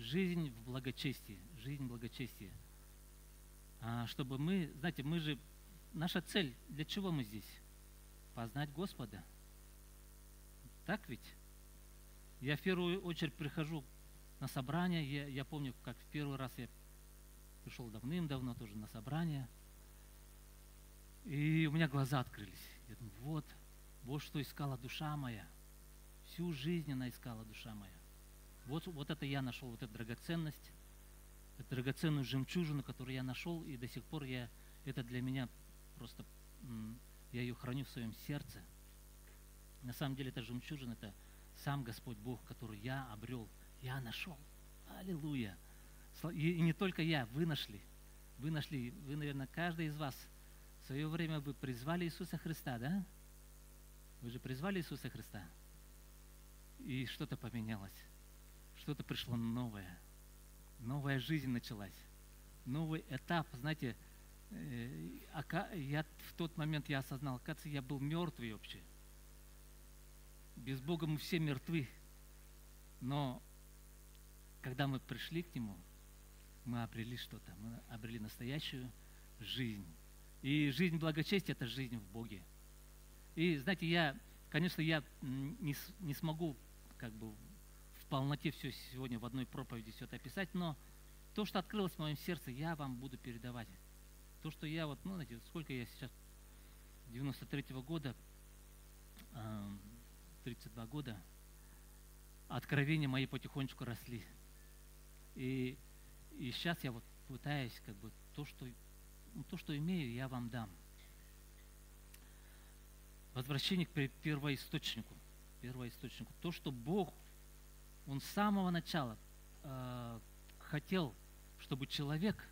жизнь в благочестии, жизнь в благочестии. Чтобы мы, знаете, мы же, наша цель, для чего мы здесь? Познать Господа. Так ведь? Я в первую очередь прихожу на собрание, я помню, как в первый раз я пришел давным-давно тоже на собрание, и у меня глаза открылись. Я думаю, вот что искала душа моя. Всю жизнь она искала душа моя. Вот это я нашел, вот эту драгоценность, эту драгоценную жемчужину, которую я нашел, и до сих пор это для меня просто, я ее храню в своем сердце. На самом деле эта жемчужина, это сам Господь Бог, который я обрел, я нашел. Аллилуйя! И не только я, вы нашли, вы, наверное, каждый из вас в свое время вы призвали Иисуса Христа, да? Вы же призвали Иисуса Христа. И что-то поменялось, что-то пришло новое. Новая жизнь началась. Новый этап, знаете, в тот момент я осознал, оказывается, я был мертвый вообще. Без Бога мы все мертвы. Но когда мы пришли к Нему, мы обрели что-то, мы обрели настоящую жизнь. И жизнь благочестия – это жизнь в Боге. И, знаете, конечно, я не смогу как бы в полноте все сегодня в одной проповеди все это описать, но то, что открылось в моем сердце, я вам буду передавать. То, что я знаете, сколько я сейчас, 93-го года, 32 года, откровения мои потихонечку росли. И сейчас я пытаюсь как бы то, что имею, я вам дам. Возвращение к первоисточнику. То, что Бог, Он с самого начала хотел, чтобы человек,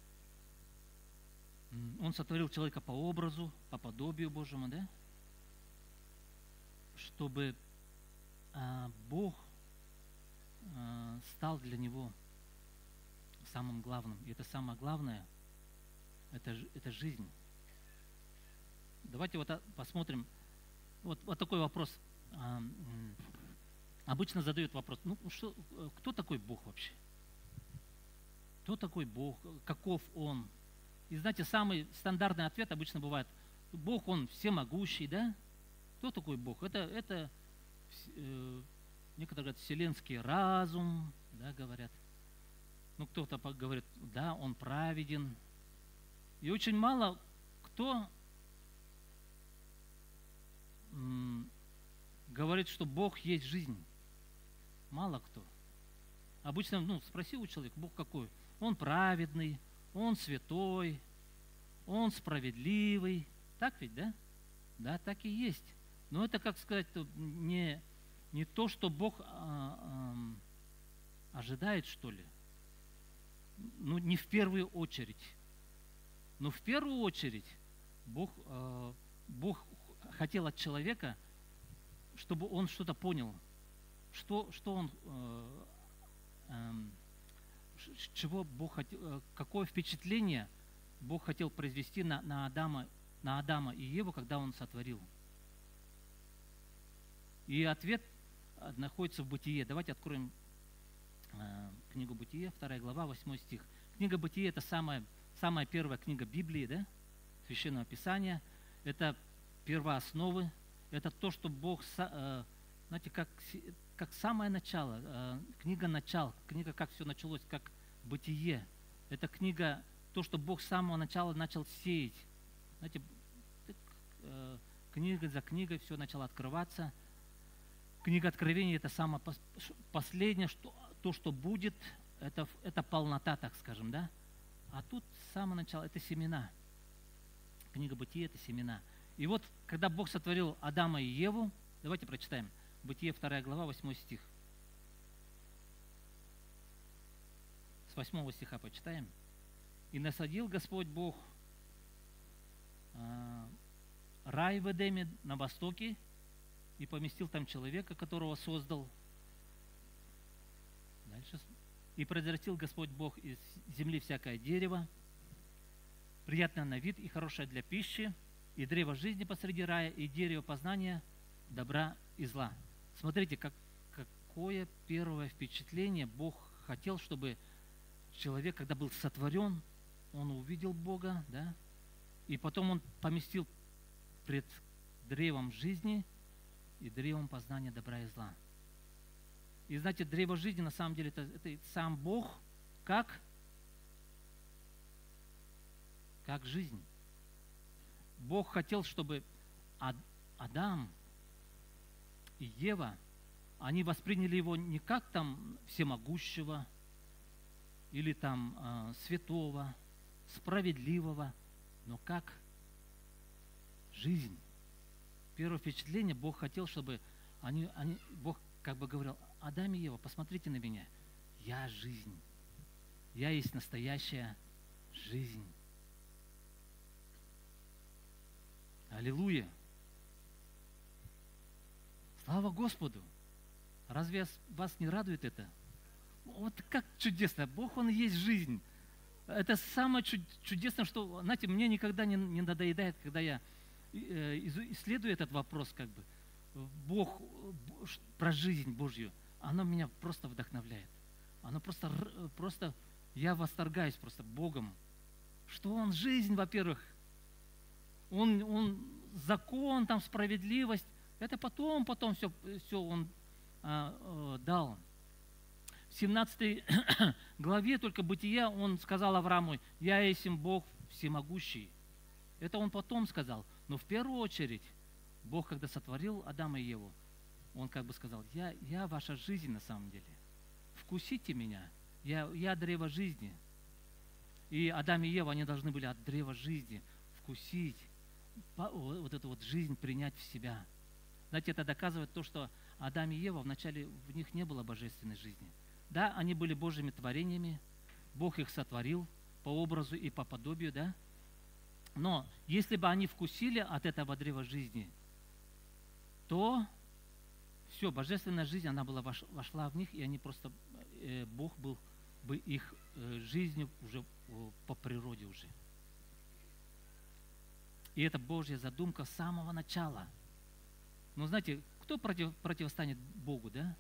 Он сотворил человека по образу, по подобию Божьему, да? Чтобы Бог стал для него самым главным. И это самое главное, это жизнь. Давайте посмотрим. Вот такой вопрос. Обычно задают вопрос, кто такой Бог вообще? Кто такой Бог? Каков Он? И знаете, самый стандартный ответ обычно бывает, Бог, Он всемогущий, да? Кто такой Бог? Это некоторые говорят, вселенский разум, да, говорят. Кто-то говорит, да, Он праведен. И очень мало кто говорит, что Бог есть жизнь. Мало кто. Обычно, спроси у человека, Бог какой? Он праведный, Он святой, Он справедливый. Так ведь, да? Да, так и есть. Но это, как сказать, не то, что Бог ожидает, что ли. Не в первую очередь. Но в первую очередь Бог хотел от человека, чтобы он что-то понял, что он, чего Бог хотел, какое впечатление Бог хотел произвести на Адама и Еву, когда Он сотворил. И ответ находится в Бытие. Давайте откроем книгу Бытие, 2 глава, 8 стих. Книга Бытие – это самая первая книга Библии, да? Священного Писания. Это первоосновы. Это то, что Бог, знаете, как самое начало, книга начал, книга «Как все началось», как Бытие. Это книга, то, что Бог с самого начала начал сеять. Знаете, книга за книгой все начало открываться. Книга Откровения – это самое последнее, то, что будет, это полнота, так скажем, да? А тут с самого начала это семена. Книга Бытия – это семена. И вот, когда Бог сотворил Адама и Еву, давайте прочитаем. Бытие 2 глава, 8 стих. С 8 стиха почитаем. «И насадил Господь Бог рай в Эдеме на востоке, и поместил там человека, которого создал». Дальше. «И произрастил Господь Бог из земли всякое дерево, приятное на вид и хорошее для пищи, и древо жизни посреди рая, и дерево познания добра и зла». Смотрите, какое первое впечатление Бог хотел, чтобы человек, когда был сотворен, он увидел Бога, да, и потом он поместил пред древом жизни и древом познания добра и зла. И знаете, древо жизни на самом деле это сам Бог, как жизнь. Бог хотел, чтобы Адам и Ева, они восприняли его не как там всемогущего или там святого, справедливого, но как жизнь. Первое впечатление, Бог хотел, чтобы Бог как бы говорил: Адам и Ева, посмотрите на меня, я жизнь, я есть настоящая жизнь. Аллилуйя! Слава Господу! Разве вас не радует это? Вот как чудесно! Бог, Он и есть жизнь. Это самое чудесное, что, знаете, мне никогда не надоедает, когда я исследую этот вопрос, как бы, Бог, про жизнь Божью, оно меня просто вдохновляет. Оно просто я восторгаюсь просто Богом, что Он жизнь, во-первых, Он закон, там, справедливость, это потом все Он дал. В 17 главе только Бытия Он сказал Аврааму: «Я есть Бог всемогущий». Это Он потом сказал. Но в первую очередь Бог, когда сотворил Адама и Еву, Он как бы сказал: я ваша жизнь на самом деле. Вкусите меня. Я древо жизни. И Адам и Ева, они должны были от древа жизни вкусить, вот эту вот жизнь принять в себя. Знаете, это доказывает то, что Адам и Ева, вначале в них не было божественной жизни. Да, они были Божьими творениями, Бог их сотворил по образу и по подобию, да. Но если бы они вкусили от этого древа жизни, то все, божественная жизнь, она была вошла в них, и они просто, Бог был бы их жизнью уже по природе уже. И это Божья задумка с самого начала. Но знаете, кто противостанет Богу, да?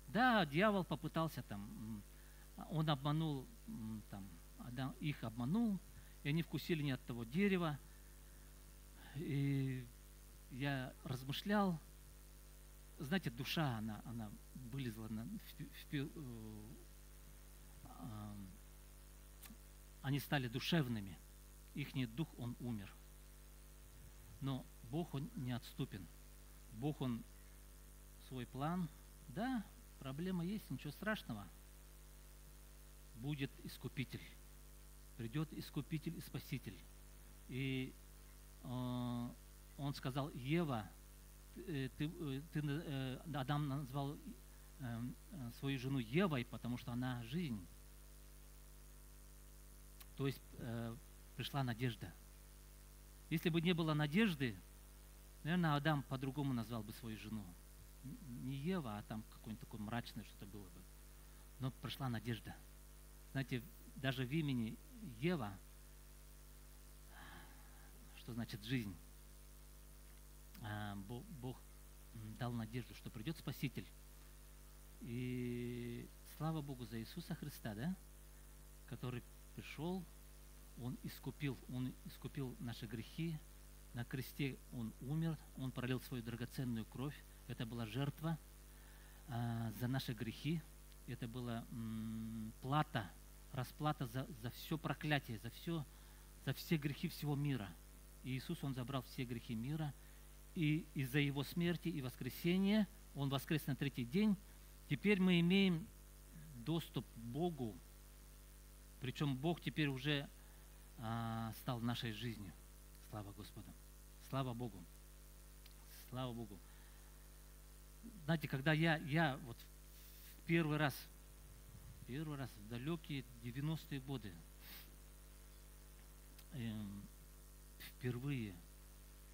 Да, дьявол попытался там, он обманул, там, их обманул, и они вкусили не от того дерева. И я размышлял, знаете, душа, она вылезла, они стали душевными, ихний дух, он умер. Но Бог, Он не отступен. Бог, Он свой план, да, проблема есть, ничего страшного. Будет Искупитель. Придет Искупитель и Спаситель. И Он сказал: Ева, Адам назвал свою жену Евой, потому что она жизнь. То есть пришла надежда. Если бы не было надежды, наверное, Адам по-другому назвал бы свою жену. Не Ева, а там какое-нибудь такое мрачное что-то было бы. Но пришла надежда. Знаете, даже в имени Ева, что значит жизнь, Бог дал надежду, что придет Спаситель. И слава Богу за Иисуса Христа, да, который пришел, Он искупил наши грехи. На кресте Он умер, Он пролил свою драгоценную кровь. Это была жертва за наши грехи. Это была расплата за все проклятие, за все грехи всего мира. И Иисус, Он забрал все грехи мира. И из-за Его смерти и воскресения, Он воскрес на третий день, теперь мы имеем доступ к Богу. Причем Бог теперь уже стал нашей жизнью. Слава Господу. Слава Богу. Слава Богу. Знаете, когда я вот первый раз в далекие 90-е годы впервые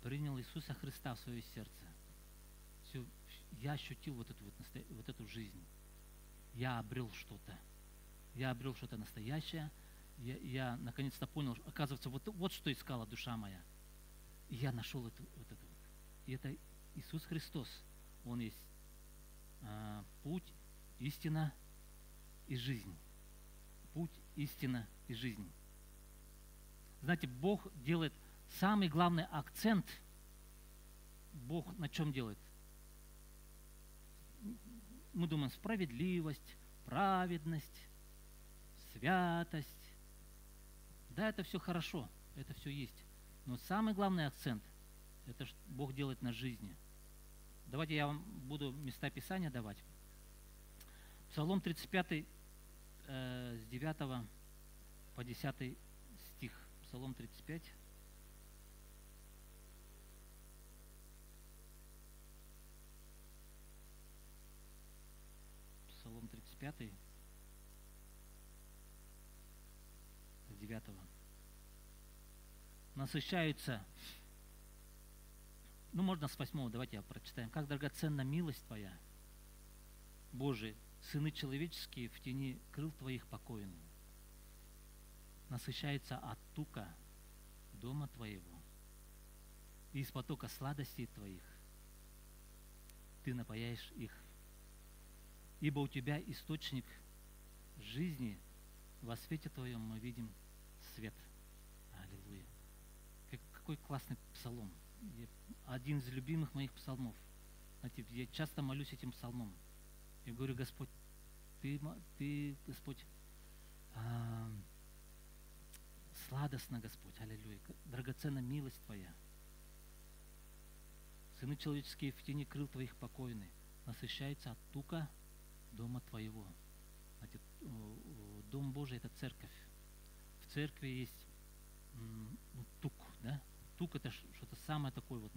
принял Иисуса Христа в свое сердце, я ощутил вот эту жизнь. Я обрел что-то. Я обрел что-то настоящее. Я наконец-то понял, оказывается, вот что искала душа моя. И я нашел это. И это Иисус Христос. Он есть путь, истина и жизнь. Путь, истина и жизнь. Знаете, Бог делает самый главный акцент. Бог на чем делает? Мы думаем, справедливость, праведность, святость. Да, это все хорошо, это все есть. Но самый главный акцент, это Бог делает на жизни. Давайте я вам буду места Писания давать. Псалом 35, с 9 по 10 стих. Псалом 35. Псалом 35, с 9. Насыщаются, можно с 8, давайте я прочитаем. «Как драгоценна милость Твоя, Боже, сыны человеческие в тени крыл Твоих покоен. Насыщаются от тука дома Твоего, и из потока сладостей Твоих Ты напояешь их. Ибо у Тебя источник жизни, во свете Твоем мы видим свет». Аллилуйя. Какой классный псалом. Один из любимых моих псалмов. Знаете, я часто молюсь этим псалмом. Я говорю: Господь, Ты, Господь, сладостно, Господь, аллилуйя, драгоценна милость Твоя. Сыны человеческие в тени крыл Твоих покойны, насыщаются от тука дома Твоего. Знаете, Дом Божий — это церковь. В церкви есть тук, да? Тук — это что-то самое такое вот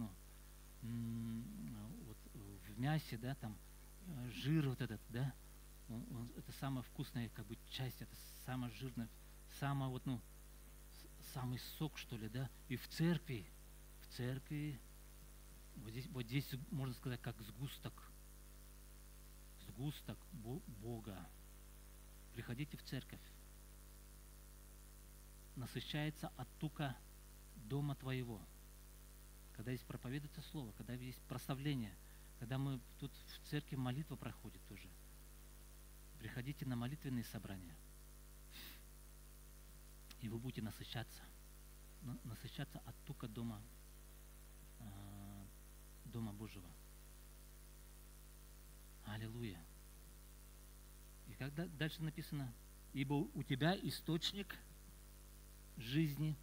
в мясе, да, там жир вот этот, да, это самая вкусная как бы часть, это самая жирная, самая самый сок, что ли, да. И в церкви вот здесь можно сказать, как сгусток Бога. Приходите в церковь. Насыщается от тука дома Твоего. Когда есть проповедуется слово, когда есть прославление, когда мы тут в церкви молитва проходит тоже. Приходите на молитвенные собрания, и вы будете насыщаться от тука дома Божьего. Аллилуйя. И когда дальше написано: ибо у Тебя источник жизни,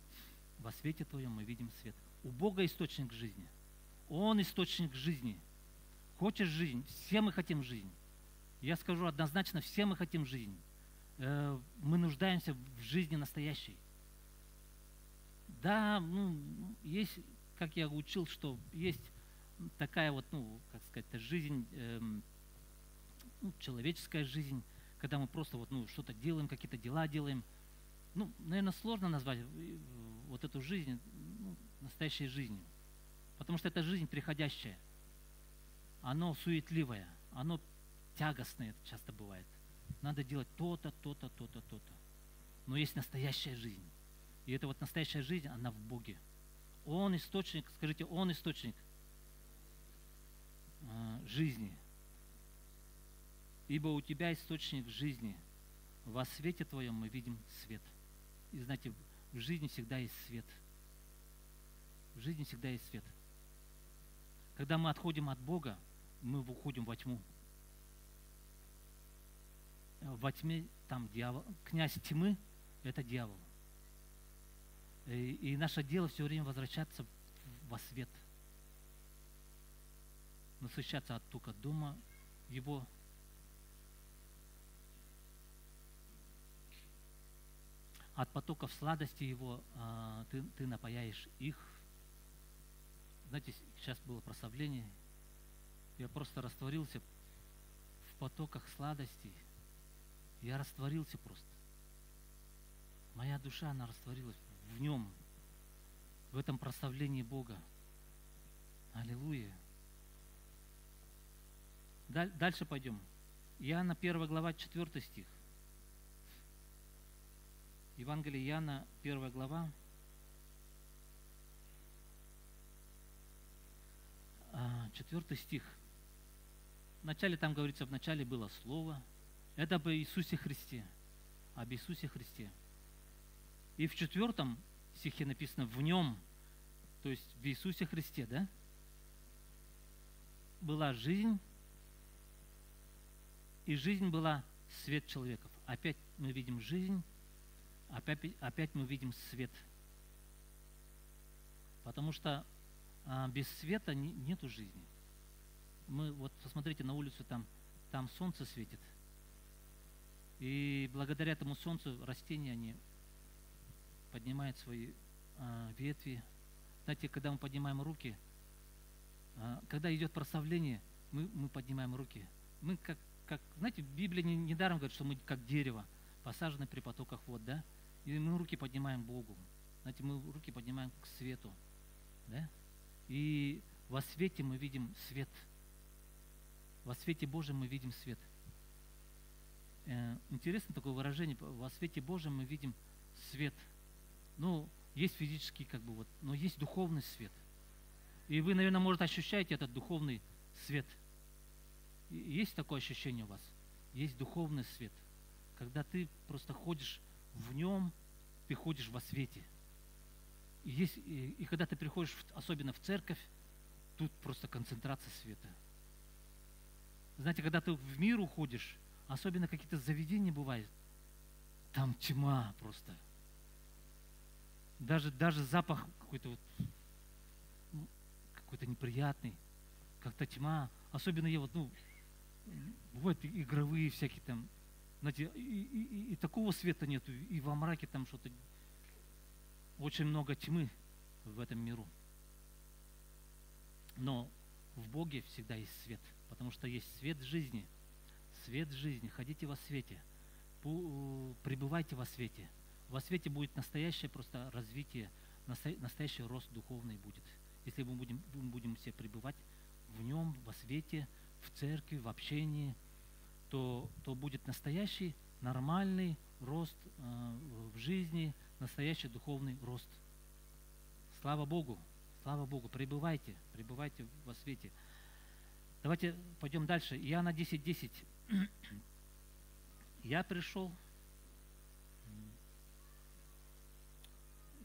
во свете Твоем мы видим свет. У Бога источник жизни. Он источник жизни. Хочешь жизнь? Все мы хотим жизнь. Я скажу однозначно, все мы хотим жизнь. Мы нуждаемся в жизни настоящей. Да, есть, как я учил, что есть такая как сказать, жизнь, человеческая жизнь, когда мы просто что-то делаем, какие-то дела делаем. Наверное, сложно назвать вот эту жизнь настоящей жизнью. Потому что это жизнь приходящая. Оно суетливое, оно тягостное часто бывает. Надо делать то-то, то-то, то-то, то-то. Но есть настоящая жизнь. И эта настоящая жизнь, она в Боге. Он источник, скажите, Он источник жизни. Ибо у Тебя источник жизни. Во свете Твоем мы видим свет. И знаете, в жизни всегда есть свет. В жизни всегда есть свет. Когда мы отходим от Бога, мы уходим во тьму. Во тьме там дьявол. Князь тьмы — это дьявол. И наше дело все время возвращаться во свет. Насыщаться от тука дома Его. От потоков сладости Его ты напояешь их. Знаете, сейчас было прославление. Я просто растворился в потоках сладостей. Я растворился просто. Моя душа, она растворилась в Нем, в этом прославлении Бога. Аллилуйя. Дальше пойдем. Иоанна 1 глава, 4 стих. Евангелие Иоанна, 1 глава, 4 стих. Вначале там говорится: в начале было Слово, Это об Иисусе Христе. Об Иисусе Христе. И в 4 стихе написано «в Нем», то есть в Иисусе Христе, да? Была жизнь, и жизнь была свет человеков. Опять мы видим жизнь, опять мы видим свет. Потому что без света нету жизни. Мы вот посмотрите на улицу, там солнце светит. И благодаря этому солнцу растения, они поднимают свои ветви. Знаете, когда мы поднимаем руки, когда идет прославление, мы поднимаем руки. Мы знаете, Библия недаром говорит, что мы как дерево, посажены при потоках вод, да? И мы руки поднимаем Богу. Знаете, мы руки поднимаем к свету, да? И во свете мы видим свет. Во свете Божьем мы видим свет. Интересно такое выражение. Во свете Божьем мы видим свет. Ну, есть физический, но есть духовный свет. И вы, наверное, может, ощущаете этот духовный свет. Есть такое ощущение у вас? Есть духовный свет. Когда ты просто ходишь в нем, ты ходишь во свете. И когда ты приходишь, особенно в церковь, тут просто концентрация света. Знаете, когда ты в мир уходишь, особенно какие-то заведения бывают, там тьма просто. Даже запах какой-то какой-то неприятный, как-то тьма. Особенно бывают игровые всякие там, знаете, и такого света нету, и во мраке там что-то, очень много тьмы в этом миру. Но в Боге всегда есть свет, потому что есть свет жизни. Свет жизни. Ходите во свете. Пребывайте во свете. Во свете будет настоящее просто развитие, настоящий рост духовный будет. Если мы будем все пребывать в нем, во свете, в церкви, в общении, то будет настоящий, нормальный рост в жизни, настоящий духовный рост. Слава Богу! Слава Богу! Пребывайте во свете. Давайте пойдем дальше. Иоанна 10:10. Я пришел.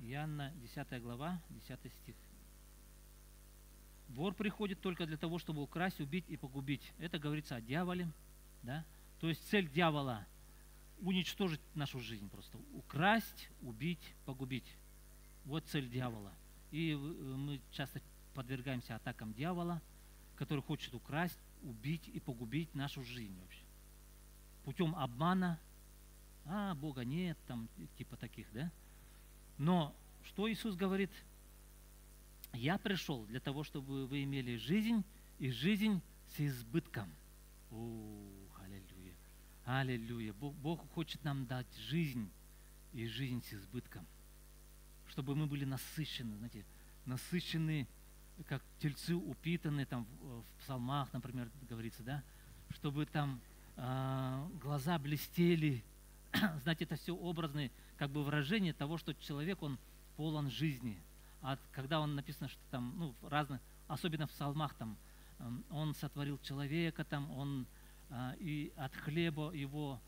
Иоанна 10 глава, 10 стих. Вор приходит только для того, чтобы украсть, убить и погубить. Это говорится о дьяволе. Да? То есть цель дьявола – уничтожить нашу жизнь просто. Украсть, убить, погубить. Вот цель дьявола. И мы часто подвергаемся атакам дьявола, который хочет украсть, убить и погубить нашу жизнь вообще. Путем обмана. Бога нет, там типа таких, да? Но что Иисус говорит? Я пришел для того, чтобы вы имели жизнь, и жизнь с избытком. Аллилуйя. Аллилуйя. Бог хочет нам дать жизнь, и жизнь с избытком. Чтобы мы были насыщены, знаете, насыщены, как тельцы упитаны, там в псалмах, например, говорится, да? Чтобы там глаза блестели. Знаете, это все образные выражения того, что человек, он полон жизни. Когда он написано, что там, особенно в псалмах, там, он сотворил человека, там, он и от хлеба его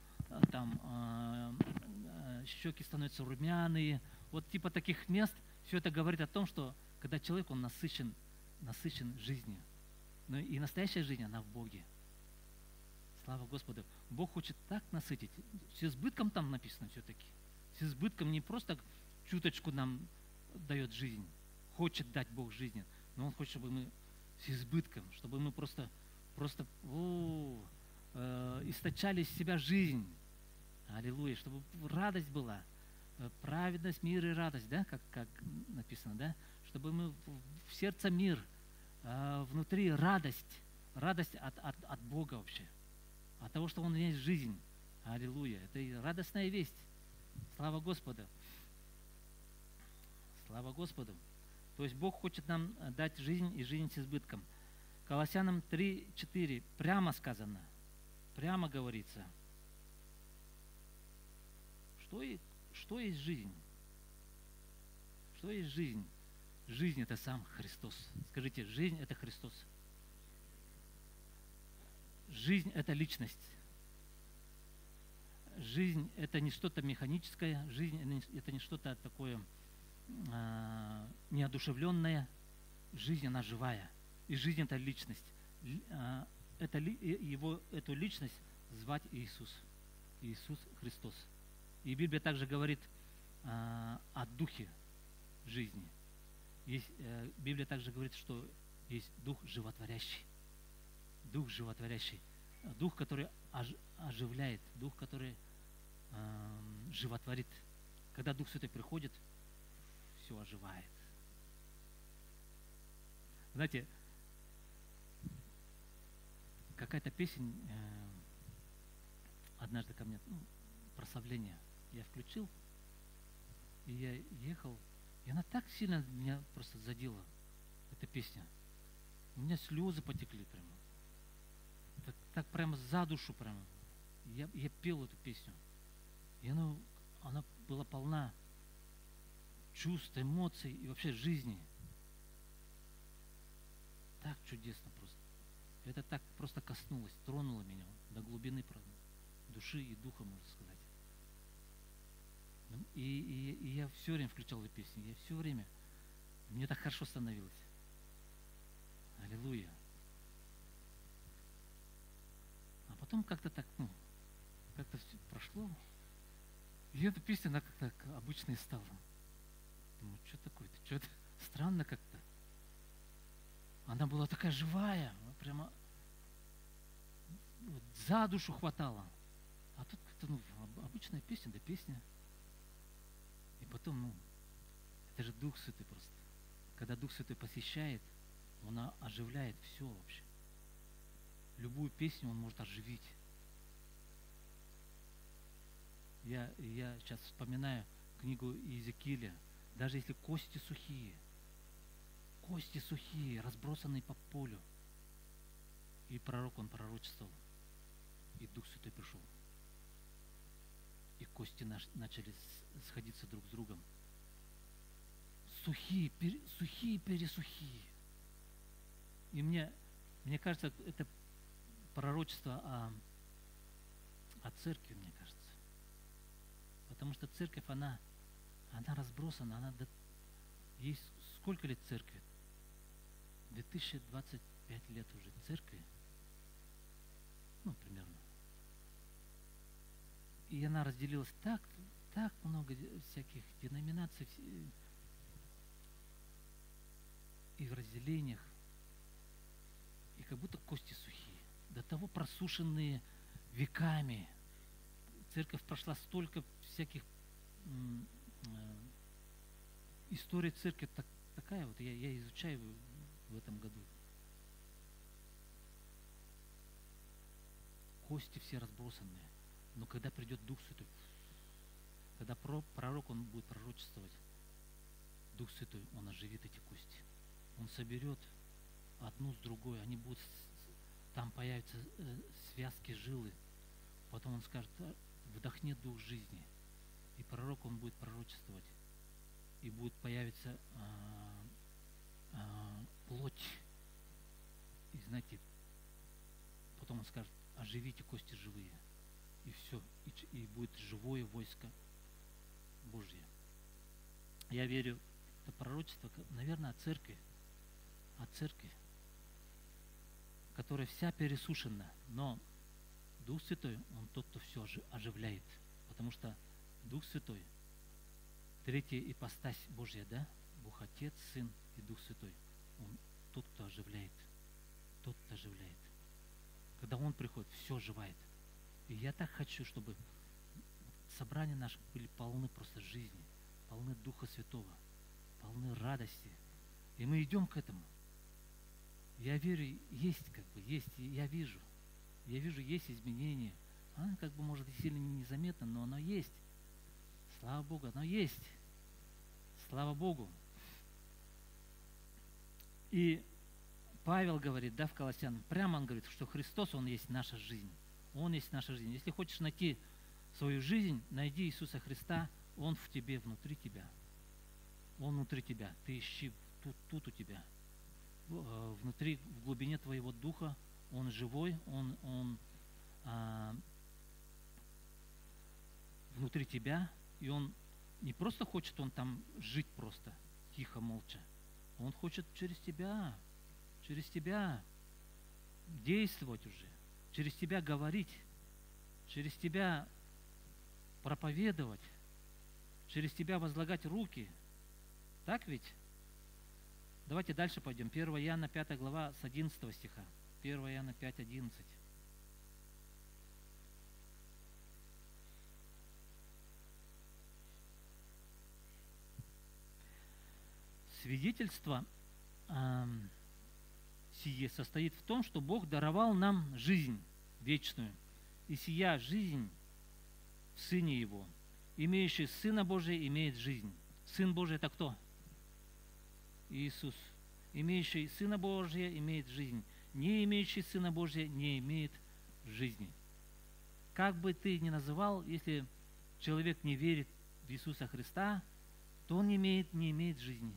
щеки становятся румяные. Вот типа таких мест, все это говорит о том, что когда человек, он насыщен жизнью. Но и настоящая жизнь, она в Боге. Слава Господу. Бог хочет так насытить. С избытком там написано все-таки. С избытком, не просто чуточку нам дает жизнь. Хочет дать Бог жизнь. Но Он хочет, чтобы мы с избытком, чтобы мы просто источали из себя жизнь. Аллилуйя. Чтобы радость была. Праведность, мир и радость, да, как написано, да? Чтобы мы в сердце мир, внутри радость от Бога вообще. От того, что Он есть жизнь. Аллилуйя. Это и радостная весть. Слава Господу. Слава Господу. То есть Бог хочет нам дать жизнь и жизнь с избытком. Колоссянам 3:4 прямо сказано, прямо говорится. Что есть жизнь? Что есть жизнь? Жизнь – это сам Христос. Скажите, жизнь – это Христос. Жизнь – это личность. жизнь – это не что-то механическое, жизнь – это не что-то такое неодушевленное. Жизнь, она живая. И жизнь – это личность. Эту личность звать Иисус. Иисус Христос. И Библия также говорит о духе жизни. Библия также говорит, что есть дух животворящий. Дух животворящий. Дух, который оживляет. Дух, который животворит. Когда Дух Святой приходит, все оживает. Знаете, какая-то песня однажды ко мне, прославление, я включил, и я ехал, и она так сильно меня просто задела, эта песня. У меня слезы потекли прямо. Так прямо за душу прямо. Я пел эту песню. И она была полна чувств, эмоций и вообще жизни. Так чудесно просто. Это так просто коснулось, тронуло меня до глубины души и духа, можно сказать. И я все время включал эту песню. Я все время. Мне так хорошо становилось. Аллилуйя. А потом как-то так, как-то все прошло. И эта песня, она как-то обычной стала. Думаю, что такое-то? Что-то странно как-то. Она была такая живая, прямо за душу хватала. А тут как-то, обычная песня, да песня. И потом, это же Дух Святой просто. Когда Дух Святой посещает, Он оживляет все вообще. Любую песню Он может оживить. Я сейчас вспоминаю книгу Иезекииля. Даже если кости сухие, разбросанные по полю. И пророк, он пророчествовал. И Дух Святой пришел. И кости начали сходиться друг с другом. Сухие, пересухие. И мне кажется, это пророчество о церкви, мне кажется. Потому что церковь, она разбросана, ей сколько лет церкви? 2025 лет уже церкви. Примерно. И она разделилась так много всяких деноминаций и в разделениях. И как будто кости сухие. До того просушенные веками. Церковь прошла столько всяких история церкви такая вот, я изучаю в этом году. Кости все разбросанные. Но когда придет Дух Святой, когда пророк, он будет пророчествовать, Дух Святой, он оживит эти кости. Он соберет одну с другой, они будут, там появятся связки, жилы. Потом он скажет, вдохни дух жизни. И пророк, он будет пророчествовать. И будет появиться плоть. И знаете, потом он скажет, оживите кости живые. И все. И будет живое войско Божье. Я верю, это пророчество, наверное, о церкви, которая вся пересушена. Но Дух Святой, Он тот, кто все оживляет. Потому что Дух Святой, третья ипостась Божья, да? Бог Отец, Сын и Дух Святой. Он тот, кто оживляет. Тот, кто оживляет. Когда Он приходит, все оживает. И я так хочу, чтобы собрания наши были полны просто жизни, полны Духа Святого, полны радости. И мы идем к этому. Я верю, есть, я вижу, есть изменения. Оно может и сильно незаметно, но оно есть. Слава Богу, оно есть. Слава Богу. И Павел говорит, в Колоссянам, прямо он говорит, что Христос, Он есть наша жизнь. Он есть наша жизнь. Если хочешь найти свою жизнь, найди Иисуса Христа, Он в тебе, внутри тебя. Он внутри тебя. Ты ищи тут у тебя. Внутри, в глубине твоего духа, Он живой, Он внутри тебя, и Он не просто хочет Он там жить просто, тихо, молча. Он хочет через тебя действовать уже, через тебя говорить, через тебя проповедовать, через тебя возлагать руки. Так ведь? Давайте дальше пойдем. 1 Иоанна 5 глава с 11 стиха. 1 Иоанна 5, 11. Свидетельство сие состоит в том, что Бог даровал нам жизнь вечную, и сия жизнь в Сыне Его. Имеющий Сына Божия имеет жизнь. Сын Божий – это кто? Иисус. Имеющий Сына Божия имеет жизнь. Не имеющий Сына Божия не имеет жизни. Как бы ты ни называл, если человек не верит в Иисуса Христа, то он не имеет жизни.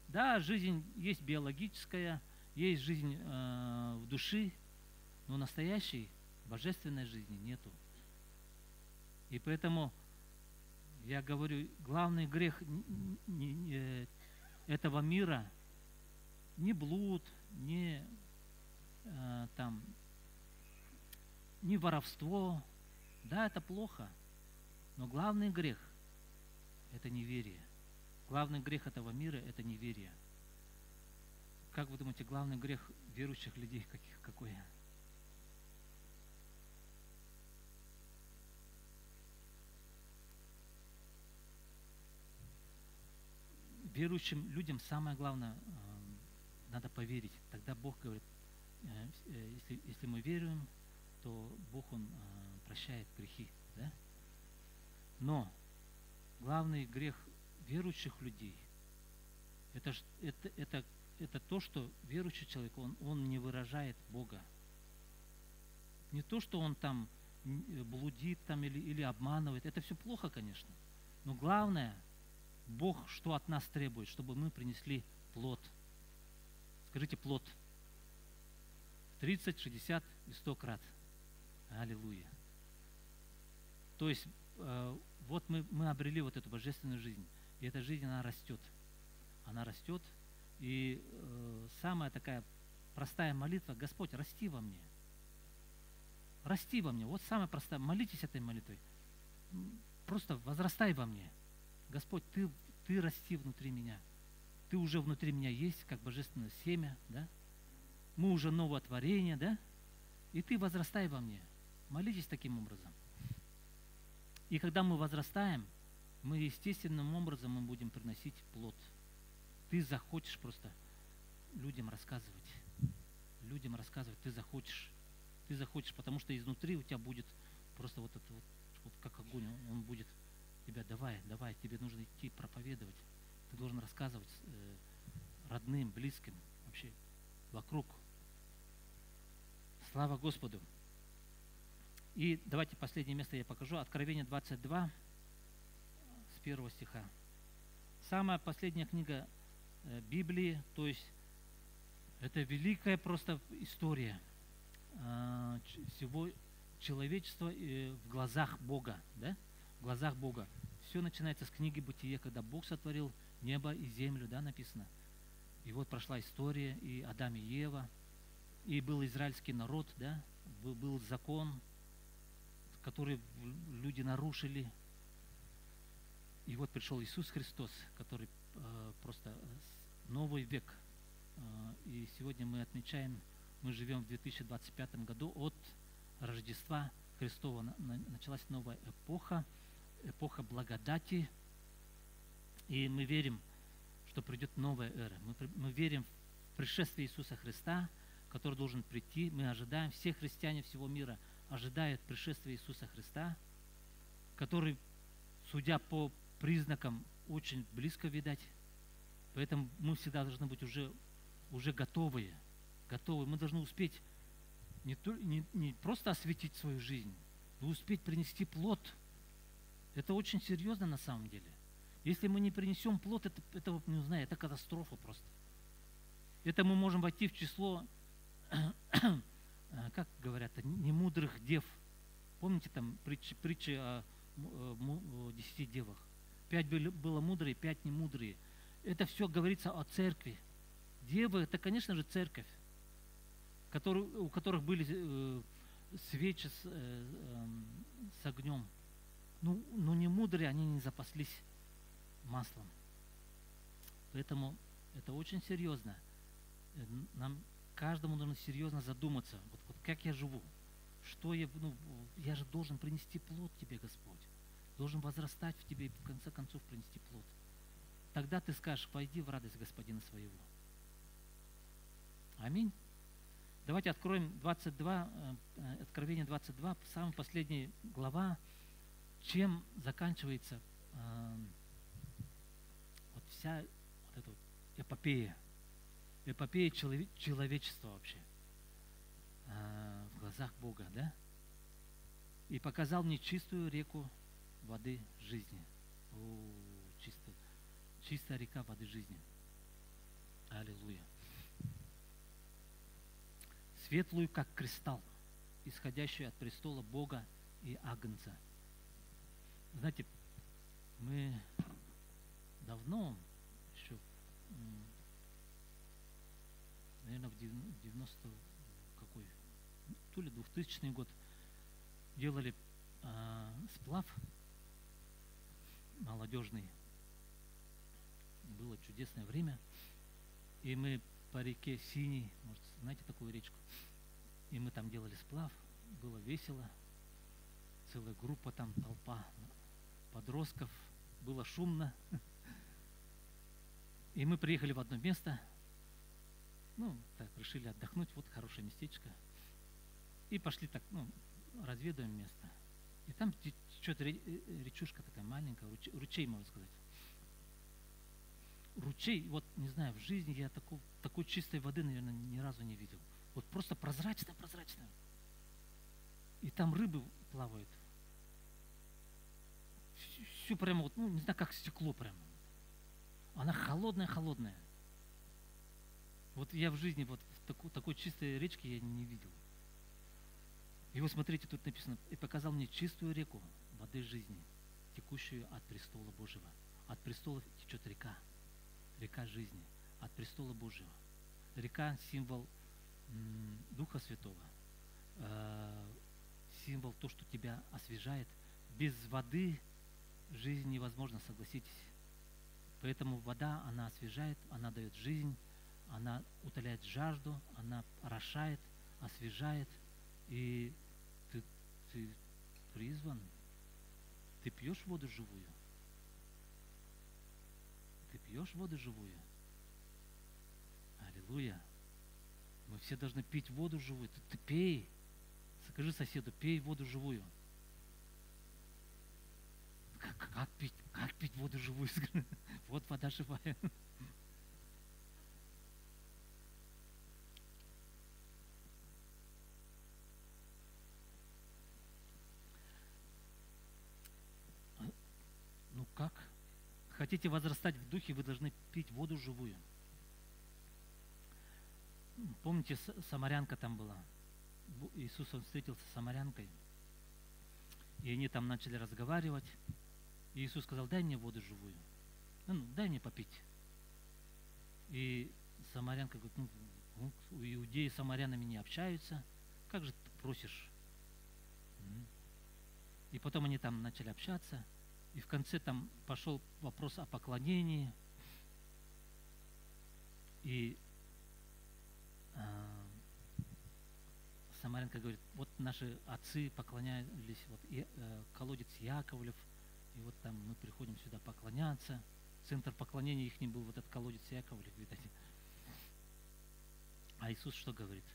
Да, жизнь есть биологическая, есть жизнь в душе, но настоящей божественной жизни нету. И поэтому я говорю, главный грех этого мира не блуд, не воровство. Да, это плохо, но главный грех – это неверие. Главный грех этого мира – это неверие. Как вы думаете, главный грех верующих людей какой? Верующим людям самое главное надо поверить. Тогда Бог говорит, если мы веруем, то Бог, Он прощает грехи. Да? Но главный грех верующих людей это то, что верующий человек, он не выражает Бога. Не то, что он там блудит там, или обманывает. Это все плохо, конечно. Но главное, Бог что от нас требует, чтобы мы принесли плод. Скажите, плод. 30, 60 и 100 крат. Аллилуйя. То есть, вот мы обрели вот эту божественную жизнь. И эта жизнь, она растет. Она растет. И самая такая простая молитва: Господь, расти во мне. Расти во мне. Вот самая простая. Молитесь этой молитвой. Просто возрастай во мне. Господь, ты расти внутри меня. Ты уже внутри меня есть, как божественное семя, да? Мы уже новое творение, да? И ты возрастай во мне. Молитесь таким образом. И когда мы возрастаем, мы естественным образом мы будем приносить плод. Ты захочешь просто людям рассказывать. Людям рассказывать ты захочешь. Ты захочешь, потому что изнутри у тебя будет просто вот это вот как огонь. Он будет тебя, давай, тебе нужно идти проповедовать. Ты должен рассказывать родным, близким, вообще вокруг. Слава Господу. И давайте последнее место я покажу. Откровение 22, с 1 стиха. Самая последняя книга Библии, то есть это великая просто история всего человечества в глазах Бога, да? В глазах Бога. Все начинается с книги Бытия, когда Бог сотворил небо и землю, да, написано. И вот прошла история, и Адам и Ева, и был израильский народ, да, был закон, который люди нарушили. И вот пришел Иисус Христос, который просто новый век. И сегодня мы отмечаем, мы живем в 2025 году, от Рождества Христова началась новая эпоха, эпоха благодати. И мы верим, что придет новая эра. Мы верим в пришествие Иисуса Христа, который должен прийти. Мы ожидаем, все христиане всего мира ожидают пришествия Иисуса Христа, который, судя по признакам, очень близко видать. Поэтому мы всегда должны быть уже готовые. Мы должны успеть не просто осветить свою жизнь, но успеть принести плод. Это очень серьезно на самом деле. Если мы не принесем плод, это не знаю, это катастрофа просто. Это мы можем войти в число, как говорят, немудрых дев. Помните там притчи о 10 девах. 5 было мудрые, 5 немудрые. Это все говорится о церкви. Девы — это, конечно же, церковь, у которых были свечи с огнем. Но не мудрые, они не запаслись маслом. Поэтому это очень серьезно. Нам каждому нужно серьезно задуматься, вот как я живу, что я же должен принести плод тебе, Господь, должен возрастать в тебе и в конце концов принести плод. Тогда ты скажешь: войди в радость Господина своего. Аминь. Давайте откроем 22, Откровение 22, самая последняя глава. Чем заканчивается вот вся вот эта вот эпопея человечества вообще в глазах Бога, да? И показал мне чистую реку воды жизни. Чистая река воды жизни. Аллилуйя. Светлую, как кристалл, исходящую от престола Бога и Агнца. Знаете, мы давно, еще, наверное, в 90 какой, то ли 2000 год, делали сплав молодежный. Было чудесное время. И мы по реке Синей, может, знаете такую речку, и мы там делали сплав. Было весело. Целая группа там, толпа подростков. Было шумно. И мы приехали в одно место. Так, решили отдохнуть. Вот хорошее местечко. И пошли так, разведаем место. И там течет речушка такая маленькая, ручей, можно сказать. Ручей, вот не знаю, в жизни я такой чистой воды, наверное, ни разу не видел. Вот просто прозрачная. И там рыбы плавают. Все прямо вот, не знаю, как стекло прямо. Она холодная. Вот я в жизни вот в такой чистой речки я не видел. И вот смотрите, тут написано: и показал мне чистую реку воды жизни, текущую от престола Божьего. От престола течет река жизни, от престола Божьего. Река — символ Духа Святого, символ то, что тебя освежает. Без воды жизнь невозможна, согласитесь. Поэтому вода, она освежает, она дает жизнь, она утоляет жажду, она орошает, освежает. И ты призван, ты пьешь воду живую. Ты пьешь воду живую. Аллилуйя. Мы все должны пить воду живую. Ты пей. Скажи соседу: пей воду живую. Как пить воду живую? Вот вода живая. Как? Хотите возрастать в духе, вы должны пить воду живую. Помните, самарянка там была? Иисус, он встретился с самарянкой. И они там начали разговаривать. И Иисус сказал: дай мне воду живую. Дай мне попить. И самарянка говорит: иудеи с самарянами не общаются. Как же ты просишь? И потом они там начали общаться. И в конце там пошел вопрос о поклонении. И самарянка говорит: вот наши отцы поклонялись, колодец Яковлев, и вот там мы приходим сюда поклоняться. Центр поклонения их был вот этот колодец Яковлев, видать. А Иисус что говорит?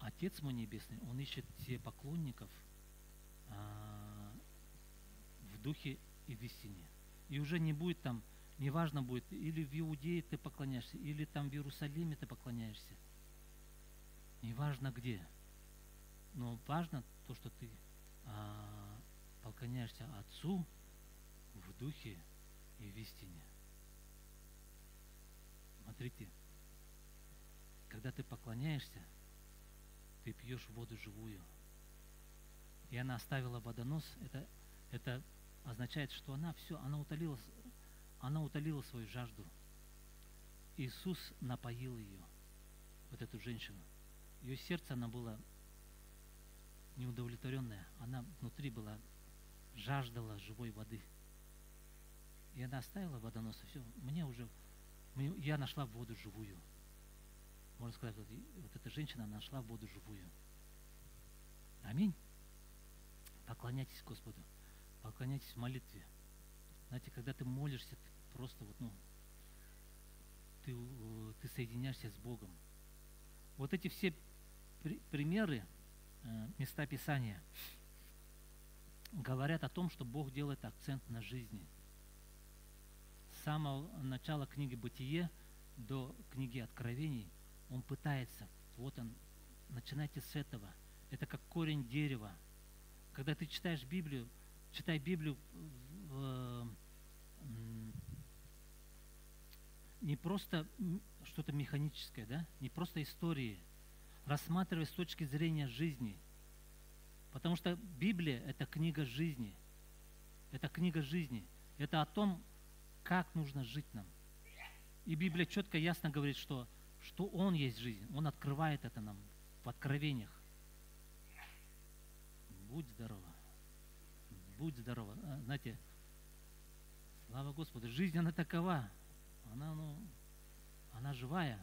Отец мой небесный, он ищет себе поклонников в духе и в истине. И уже не будет там, неважно будет, или в Иудее ты поклоняешься, или там в Иерусалиме ты поклоняешься. Неважно где. Но важно то, что ты поклоняешься Отцу в духе и в истине. Смотрите, когда ты поклоняешься, ты пьешь воду живую. и она оставила водонос, это означает, что она все, она утолила свою жажду. Иисус напоил ее, вот эту женщину. Ее сердце, оно было неудовлетворенное, она внутри была, жаждала живой воды. И она оставила водонос, и все, я нашла воду живую. Можно сказать, вот эта женщина нашла воду живую. Аминь. Поклоняйтесь Господу, поклоняйтесь в молитве. Знаете, когда ты молишься, ты просто ты соединяешься с Богом. Вот эти все примеры, места Писания, говорят о том, что Бог делает акцент на жизни. С самого начала книги «Бытие» до книги «Откровений» Он пытается, начинайте с этого. Это как корень дерева. Когда ты читаешь Библию, читай Библию не просто что-то механическое, да? Не просто истории. Рассматривай с точки зрения жизни. Потому что Библия – это книга жизни. Это книга жизни. Это о том, как нужно жить нам. И Библия четко, ясно говорит, что Он есть жизнь. Он открывает это нам в откровениях. Будь здорова. Будь здорова. Знаете, слава Господу, жизнь, она такова. Она живая.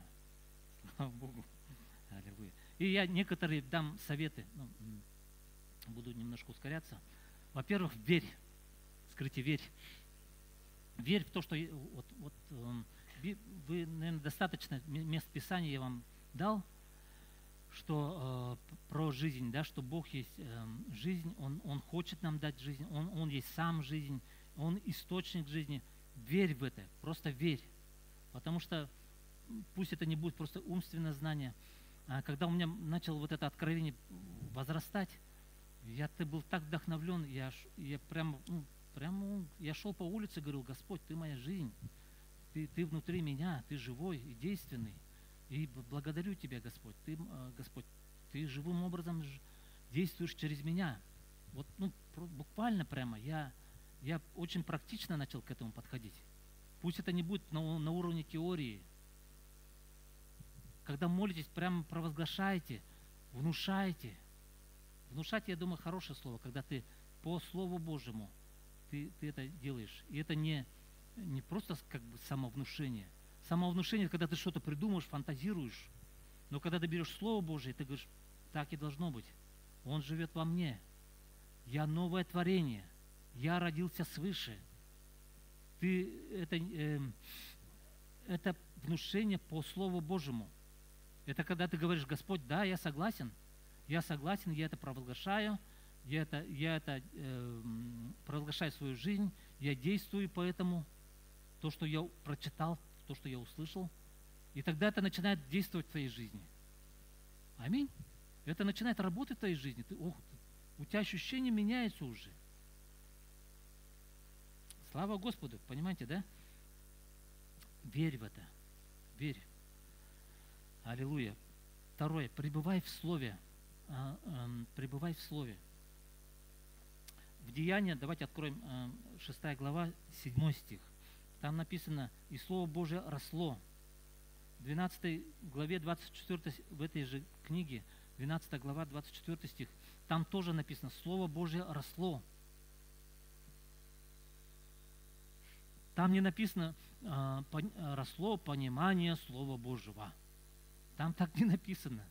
Слава Богу. Аллилуйя. И я некоторые дам советы. Буду немножко ускоряться. Во-первых, верь. Скажите, верь. Верь в то, что... Вы, наверное, достаточно мест Писания я вам дал, что про жизнь, да, что Бог есть жизнь, Он хочет нам дать жизнь, Он есть сам жизнь, Он источник жизни. Верь в это, просто верь. Потому что пусть это не будет просто умственное знание. Когда у меня начало вот это откровение возрастать, я был так вдохновлен, я шел по улице и говорил: Господь, Ты моя жизнь, Ты внутри меня, Ты живой и действенный. И благодарю Тебя, Господь. Господь, Ты живым образом действуешь через меня. Буквально прямо я очень практично начал к этому подходить. Пусть это не будет на уровне теории. Когда молитесь, прямо провозглашайте, внушайте. Внушать, я думаю, хорошее слово, когда ты по Слову Божьему ты это делаешь. И это не просто как бы самовнушение. Самовнушение, когда ты что-то придумаешь, фантазируешь. Но когда ты берешь Слово Божие, ты говоришь: так и должно быть. Он живет во мне. Я новое творение. Я родился свыше. Это внушение по Слову Божьему. Это когда ты говоришь: Господь, да, я согласен, я это провозглашаю, я это провозглашаю свою жизнь, я действую по этому, то, что я прочитал, то, что я услышал, и тогда это начинает действовать в твоей жизни. Аминь. Это начинает работать в твоей жизни. У тебя ощущение меняется уже. Слава Господу, понимаете, да? Верь в это. Верь. Аллилуйя. Второе. Пребывай в Слове. Пребывай в Слове. В Деяния, давайте откроем 6 глава, 7 стих. Там написано: «И Слово Божие росло». В 12 главе 24, в этой же книге, 12 глава, 24 стих, там тоже написано: Слово Божие росло. Там не написано росло понимание Слова Божьего. Там так не написано.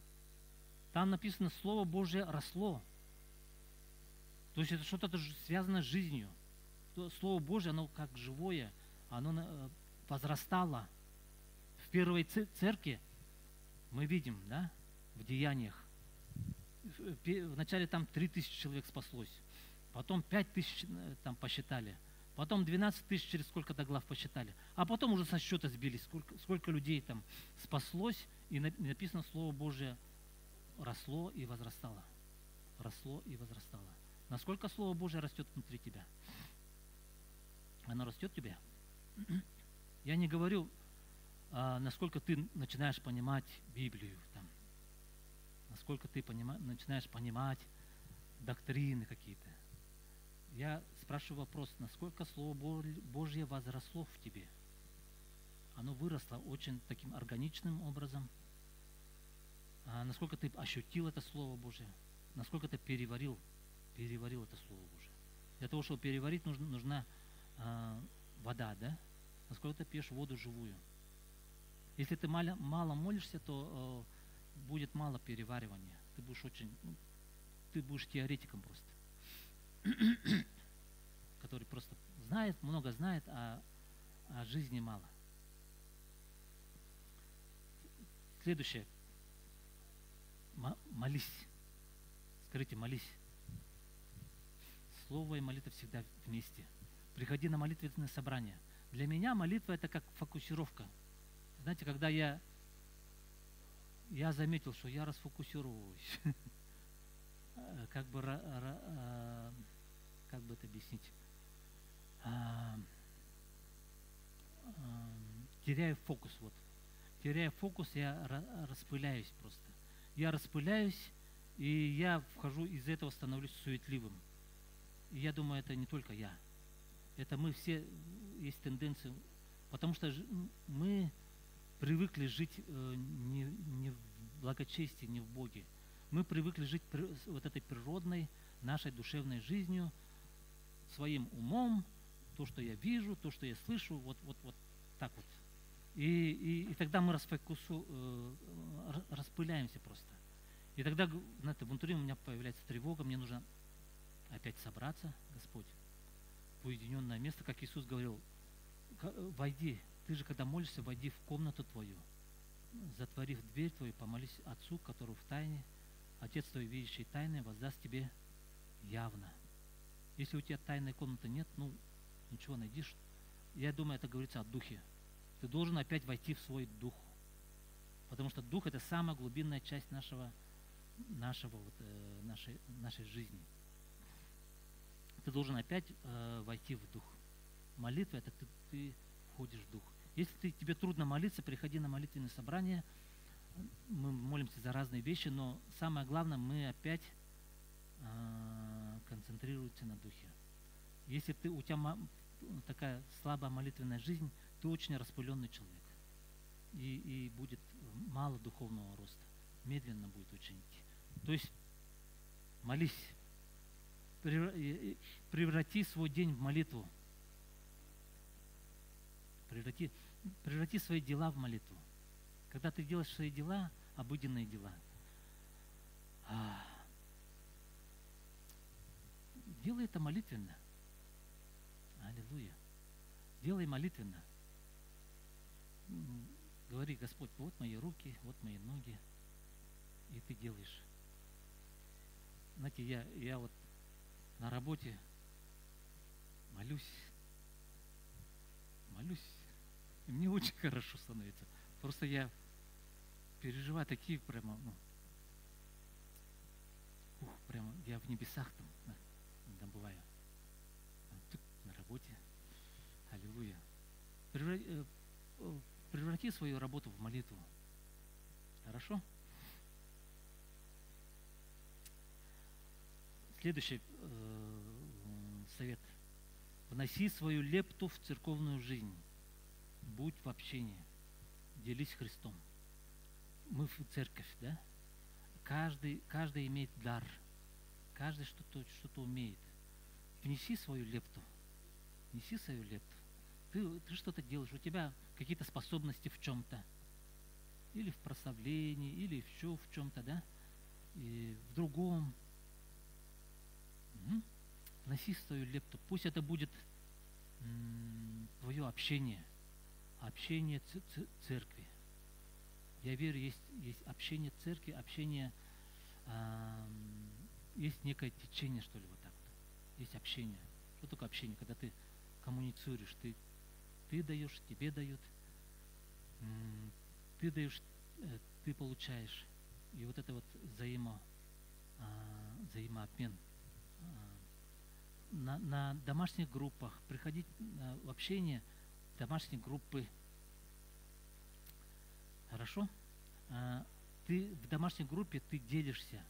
Там написано: Слово Божие росло. То есть это что-то связано с жизнью. Слово Божие, оно как живое, оно возрастало. В первой церкви мы видим, да, в Деяниях, вначале там 3000 человек спаслось, потом 5000 там посчитали, потом 12 тысяч через сколько-то глав посчитали, а потом уже со счета сбились, сколько людей там спаслось, и написано: Слово Божие росло и возрастало. Росло и возрастало. Насколько Слово Божие растет внутри тебя? Оно растет в тебе? Я не говорю, насколько ты начинаешь понимать Библию, там, насколько ты начинаешь понимать доктрины какие-то. Я спрашиваю вопрос, насколько Слово Божье возросло в тебе? Оно выросло очень таким органичным образом. Насколько ты ощутил это Слово Божье? Насколько ты переварил это Слово Божье? Для того, чтобы переварить, нужна вода, да? Насколько ты пьешь воду живую? Если ты мало молишься, то будет мало переваривания. Ты будешь теоретиком просто, который просто знает, много знает, а жизни мало. Следующее. Молись. Скажите, молись. Слово и молитва всегда вместе. Приходи на молитвенное собрание. Для меня молитва это как фокусировка. Знаете, когда я заметил, что я расфокусировываюсь, как бы это объяснить, теряю фокус, теряя фокус, я распыляюсь просто. Я распыляюсь, и я вхожу, из этого становлюсь суетливым. И я думаю, это не только я. Это мы все, есть тенденции, потому что мы привыкли жить не в благочестии, не в Боге. Мы привыкли жить вот этой природной, нашей душевной жизнью, своим умом, то, что я вижу, то, что я слышу, вот так вот. И тогда мы распыляемся просто. И тогда, знаете, внутри у меня появляется тревога, мне нужно опять собраться, Господь, в уединенное место, как Иисус говорил, войди, ты же когда молишься, войди в комнату твою, затворив дверь твою, помолись Отцу, который в тайне, Отец твой, видящий тайное, воздаст тебе явно. Если у тебя тайной комнаты нет, ничего найдешь. Я думаю, это говорится о духе. Ты должен опять войти в свой дух. Потому что дух – это самая глубинная часть нашей жизни. Ты должен опять войти в дух. Молитва – это ты входишь в дух. Если тебе трудно молиться, приходи на молитвенное собрание. Мы молимся за разные вещи, но самое главное, мы опять концентрируемся на духе. Если у тебя такая слабая молитвенная жизнь, ты очень распыленный человек. И будет мало духовного роста. Медленно будет очень идти. То есть молись. Преврати свой день в молитву. Преврати свои дела в молитву. Когда ты делаешь свои дела, обыденные дела, делай это молитвенно. Аллилуйя. Делай молитвенно. Говори, Господь, вот мои руки, вот мои ноги, и ты делаешь. Знаете, я вот на работе молюсь, и мне очень хорошо становится. Просто я переживаю такие прямо, прямо я в небесах там бываю. Тут на работе. Аллилуйя. Преврати свою работу в молитву. Хорошо? Следующий совет. Вноси свою лепту в церковную жизнь. Будь в общении. Делись Христом. Мы в церковь, да? Каждый имеет дар. Каждый что-то умеет. Внеси свою лепту. Неси свою лепту. Ты что-то делаешь, у тебя какие-то способности в чем-то. Или в прославлении, или еще в чем-то, да? И в другом. Вноси свою лепту. Пусть это будет твое общение. Общение церкви. Я верю, есть общение церкви, общение, есть некое течение, что ли, вот так вот. Есть общение. Что такое общение? Когда ты коммуницируешь, ты даешь, тебе дают, ты даешь, ты получаешь. И вот это вот взаимообмен. На домашних группах, приходить в общение, домашние группы. Хорошо? Ты в домашней группе ты делишься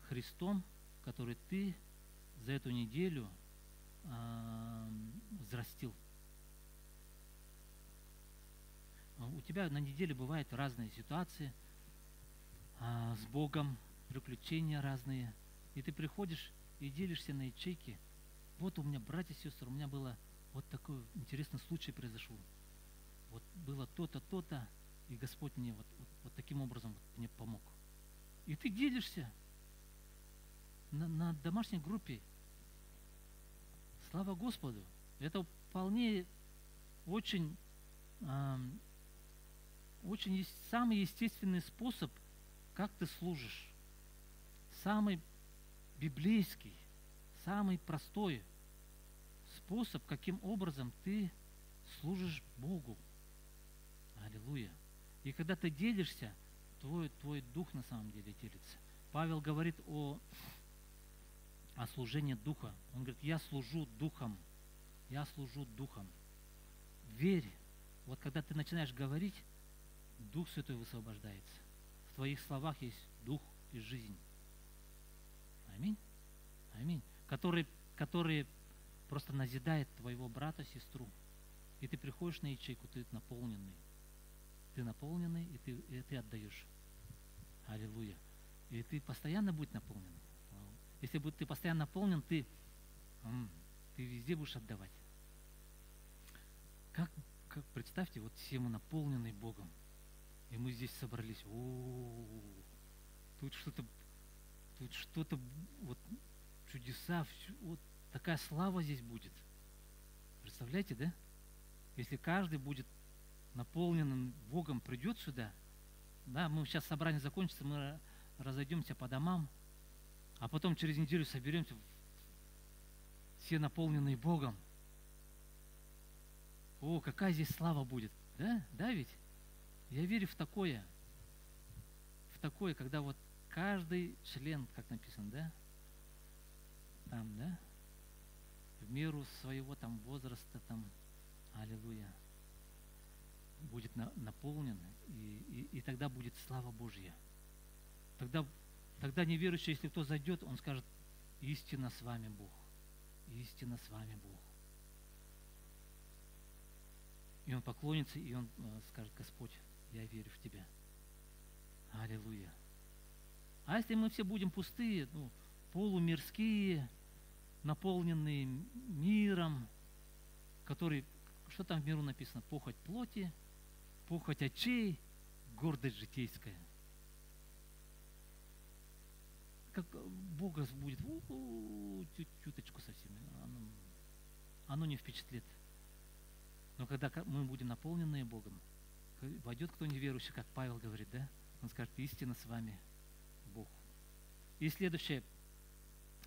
Христом который ты за эту неделю взрастил. У тебя на неделе бывают разные ситуации с Богом, приключения разные. И ты приходишь и делишься на ячейки. Вот у меня, братья и сестры, у меня было вот такой интересный случай произошел. Вот было то-то, то-то, и Господь мне вот таким образом мне помог. И ты делишься на домашней группе. Слава Господу! Это вполне очень самый естественный способ, как ты служишь. Самый библейский, самый простой способ, каким образом ты служишь Богу. Аллилуйя. И когда ты делишься, твой дух на самом деле делится. Павел говорит о служении духа. Он говорит, я служу духом. Я служу духом. Верь. Вот когда ты начинаешь говорить, Дух Святой высвобождается. В твоих словах есть дух и жизнь. Аминь. Аминь. Который просто назидает твоего брата, сестру. И ты приходишь на ячейку, ты наполненный. Ты наполненный, и ты отдаешь. Аллилуйя. И ты постоянно будешь наполнен. Если ты постоянно наполнен, ты везде будешь отдавать. Как представьте, вот все мы наполнены Богом. И мы здесь собрались. Тут что-то, вот чудеса, вот такая слава здесь будет. Представляете, да? Если каждый будет наполненным Богом, придет сюда, да, мы сейчас собрание закончится, мы разойдемся по домам, а потом через неделю соберемся, все наполненные Богом. О, какая здесь слава будет, да? Да ведь? Я верю в такое, когда вот каждый член, как написано, да, там, да, в меру своего там возраста, там, аллилуйя, будет наполнен, и тогда будет слава Божья. Тогда неверующий, если кто зайдет, он скажет, истинно с вами Бог, истинно с вами Бог. И он поклонится, и он скажет, Господь, я верю в Тебя. Аллилуйя. А если мы все будем пустые, полумирские, наполненные миром, который, что там в миру написано? Похоть плоти, похоть очей, гордость житейская. Как Бога будет чуточку совсем, оно не впечатлит. Но когда мы будем наполненные Богом, войдет кто неверующий, как Павел говорит, да? Он скажет, истинно с вами Бог. И следующее,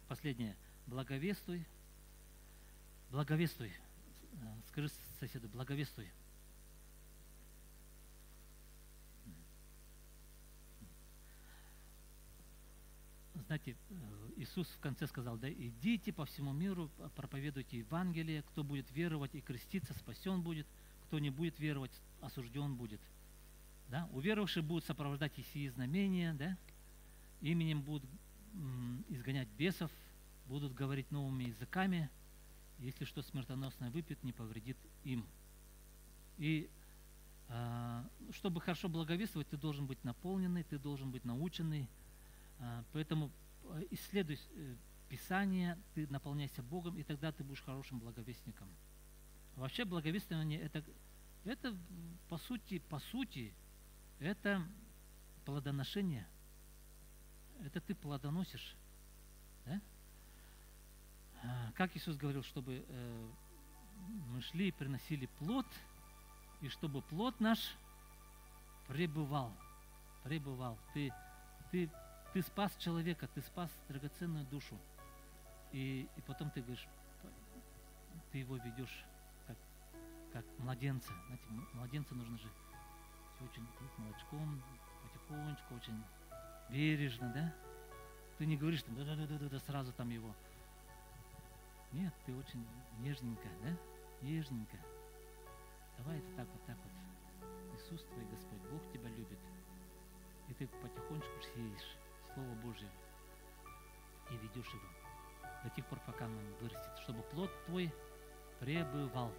последнее. Благовествуй. Благовествуй. Скажи соседу, благовествуй. Знаете, Иисус в конце сказал, да, идите по всему миру, проповедуйте Евангелие, кто будет веровать и креститься, спасен будет, кто не будет веровать, осужден будет. Да? Уверовавшие будут сопровождать и сии знамения, да? Именем будут изгонять бесов, будут говорить новыми языками, если что смертоносное выпьют, не повредит им. И чтобы хорошо благовествовать, ты должен быть наполненный, ты должен быть наученный. Поэтому исследуй Писание, ты наполняйся Богом, и тогда ты будешь хорошим благовестником. Вообще благовествование это по сути, это плодоношение. Это ты плодоносишь. Да? Как Иисус говорил, чтобы мы шли и приносили плод, и чтобы плод наш пребывал. Ты спас человека, ты спас драгоценную душу. И потом ты говоришь, ты его ведешь как младенца. Знаете, младенца нужно же все очень молочком, потихонечку, очень бережно, да? Ты не говоришь, там, да, сразу там его. Нет, ты очень нежненько, да? Нежненько. Давай это так вот. Иисус твой Господь, Бог тебя любит. И ты потихонечку съедешь Слово Божье. и ведешь его до тех пор, пока он вырастет, чтобы плод твой пребывал.